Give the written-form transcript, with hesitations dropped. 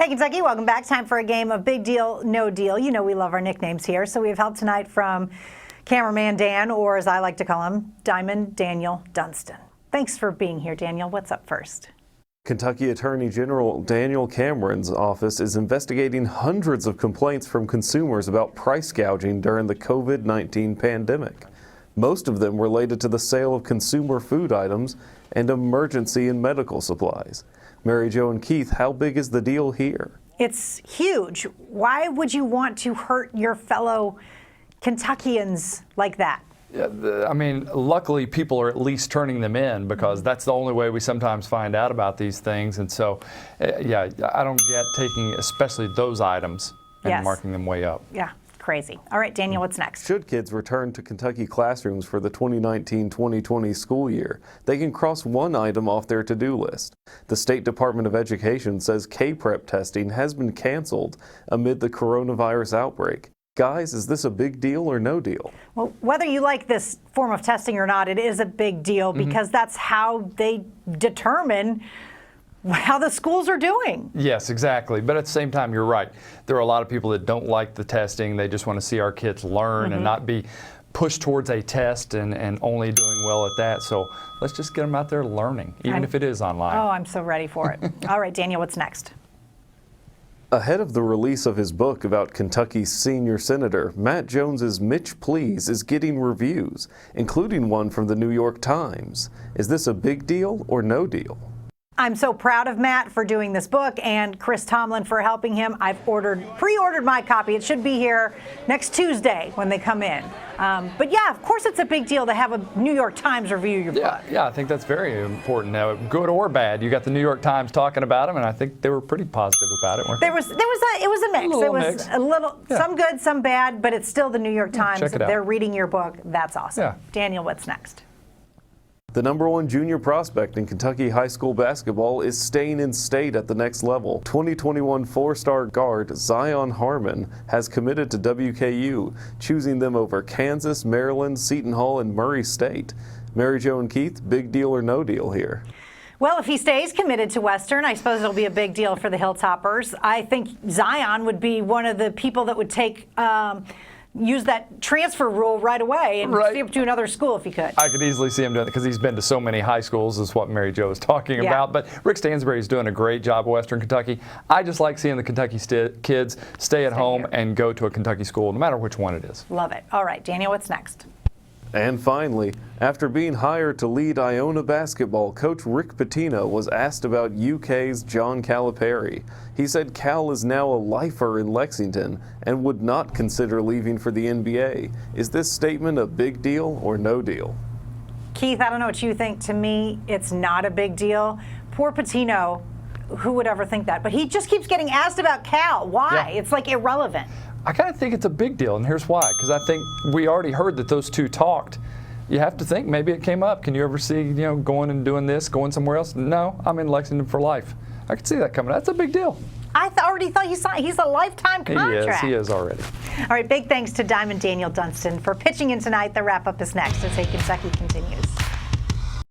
Hey Kentucky, welcome back. Time for a game of Big Deal, No Deal. You know we love our nicknames here, so we have help tonight from cameraman Dan, or as I like to call him, Diamond Daniel Dunston. Thanks for being here, Daniel. What's up first? Kentucky Attorney General Daniel Cameron's office is investigating hundreds of complaints from consumers about price gouging during the COVID-19 pandemic. Most of them related to the sale of consumer food items and emergency and medical supplies. Mary Jo and Keith, how big is the deal here? It's huge. Why would you want to hurt your fellow Kentuckians like that? I mean, luckily people are at least turning them in, because that's the only way we sometimes find out about these things. And so, yeah, I don't get taking especially those items and marking them way up. Yeah. Crazy. All right, Daniel, what's next? Should kids return to Kentucky classrooms for the 2019-2020 school year, they can cross one item off their to-do list. The State Department of Education says K-Prep testing has been canceled amid the coronavirus outbreak. Guys, is this a big deal or no deal? Well, whether you like this form of testing or not, it is a big deal because that's how they determine how the schools are doing. Yes, exactly. But at the same time, you're right. There are a lot of people that don't like the testing. They just want to see our kids learn and not be pushed towards a test and only doing well at that. So let's just get them out there learning, even if it is online. Oh, I'm so ready for it. All right, Daniel, what's next? Ahead of the release of his book about Kentucky's senior senator, Matt Jones's Mitch Please is getting reviews, including one from the New York Times. Is this a big deal or no deal? I'm so proud of Matt for doing this book and Chris Tomlin for helping him. I've pre-ordered my copy. It should be here next Tuesday when they come in. But yeah, of course it's a big deal to have a New York Times review your book. Yeah, I think that's very important. Now, good or bad, you got the New York Times talking about them, and I think they were pretty positive about it. It was a mix. It was a little, some good, some bad, but it's still the New York Times. Check it out. They're reading your book. That's awesome. Yeah. Daniel, what's next? The #1 junior prospect in Kentucky high school basketball is staying in state at the next level. 2021 four-star guard Zion Harmon has committed to WKU, choosing them over Kansas, Maryland, Seton Hall, and Murray State. Mary Jo and Keith, big deal or no deal here? Well, if he stays committed to Western, I suppose it'll be a big deal for the Hilltoppers. I think Zion would be one of the people that would take use that transfer rule right away and skip to another school if he could. I could easily see him doing it because he's been to so many high schools, is what Mary Jo is talking about. But Rick Stansbury is doing a great job at Western Kentucky. I just like seeing the Kentucky kids stay at home and go to a Kentucky school, no matter which one it is. Love it. All right, Daniel, what's next? And finally, after being hired to lead Iona basketball, Coach Rick Pitino was asked about UK's John Calipari. He said Cal is now a lifer in Lexington and would not consider leaving for the NBA. Is this statement a big deal or no deal? Keith, I don't know what you think. To me, it's not a big deal. Poor Pitino, who would ever think that? But he just keeps getting asked about Cal. Why? Yeah. It's like irrelevant. I kind of think it's a big deal, and here's why. Because I think we already heard that those two talked. You have to think maybe it came up. Can you ever see, going and doing this, going somewhere else? No, I'm in Lexington for life. I could see that coming. That's a big deal. I already thought he signed. He's a lifetime contract. He is already. All right, big thanks to Diamond Daniel Dunston for pitching in tonight. The wrap-up is next as Hey Kentucky continues.